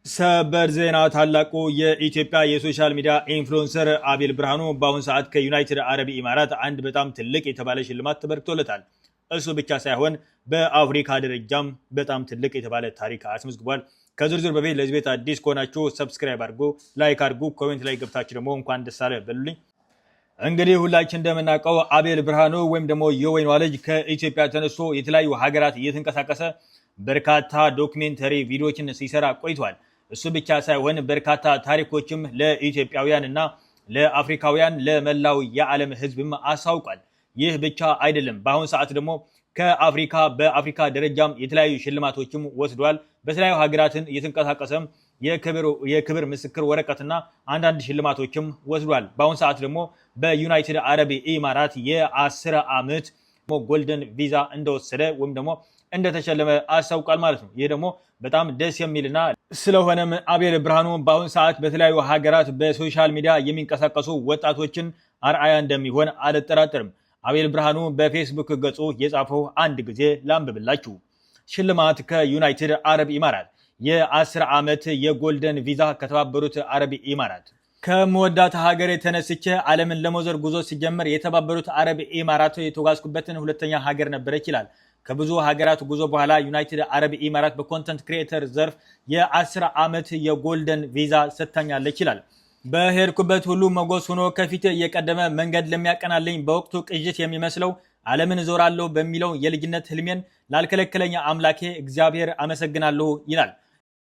ሰበር ዜና ታላቁ የኢትዮጵያ የሶሻል ሚዲያ ኢንፍሉዌንሰር አቤል ብርሃኑ በአሁኑ ሰዓት ከዩናይትድ አረብ ኢማራት አንድ በጣም ትልቅ የተባለ ሽልማት ተበርክቶለታል። እሱ ብቻ ሳይሆን በአፍሪካ ደረጃም በጣም ትልቅ የተባለ ታሪክ አስመዝግቧል። ከዝርዝር በፊት ለዚህ ቤት አዲስ ከሆናችሁ ሰብስክራይብ አድርጉ፣ ላይክ አድርጉ፣ ኮሜንት ላይ ገብታችሁ ደግሞ እንኳን ደስ አለ በሉልኝ። እንግዲህ ሁላችን እንደምናውቀው አቤል ብርሃኑ ወይም ደግሞ የወይኗ ልጅ ከኢትዮጵያ ተነስቶ የተለያዩ ሀገራት እየተንቀሳቀሰ በርካታ ዶክሜንተሪ ቪዲዮዎችን ሲሰራ ቆይቷል። እሱ ብቻ ሳይሆን በርካታ ታሪኮችም ለኢትዮጵያውያን እና ለአፍሪካውያን ለመላው የዓለም ሕዝብም አሳውቋል። ይህ ብቻ አይደለም። በአሁኑ ሰዓት ደግሞ ከአፍሪካ በአፍሪካ ደረጃም የተለያዩ ሽልማቶችም ወስዷል። በተለያዩ ሀገራትን እየተንቀሳቀሰም የክብር ምስክር ወረቀትና አንዳንድ ሽልማቶችም ወስዷል። በአሁኑ ሰዓት ደግሞ በዩናይትድ አረብ ኢማራት የ10 ዓመት ጎልደን ቪዛ እንደወሰደ ወይም ደግሞ እንደተሸለመ አሳውቋል ማለት ነው። ይህ ደግሞ በጣም ደስ የሚልና ስለሆነም አቤል ብርሃኑ በአሁኑ ሰዓት በተለያዩ ሀገራት በሶሻል ሚዲያ የሚንቀሳቀሱ ወጣቶችን አርአያ እንደሚሆን አልጠራጠርም። አቤል ብርሃኑ በፌስቡክ ገጹ የጻፈው አንድ ጊዜ ላንብብላችሁ። ሽልማት ከዩናይትድ አረብ ኢማራት የ10 ዓመት የጎልደን ቪዛ ከተባበሩት አረብ ኢማራት። ከመወዳት ሀገር የተነስቼ ዓለምን ለመዞር ጉዞ ሲጀምር የተባበሩት አረብ ኢማራት የተጓዝኩበትን ሁለተኛ ሀገር ነበረች ይላል። ከብዙ ሀገራት ጉዞ በኋላ ዩናይትድ አረብ ኢማራት በኮንተንት ክሪኤተር ዘርፍ የ10 ዓመት የጎልደን ቪዛ ሰጥታኛለች ይላል። በሄድኩበት ሁሉ መጎስ ሆኖ ከፊት የቀደመ መንገድ ለሚያቀናለኝ በወቅቱ ቅዥት የሚመስለው ዓለምን ዞራለሁ በሚለው የልጅነት ህልሜን ላልከለከለኝ አምላኬ እግዚአብሔር አመሰግናለሁ ይላል።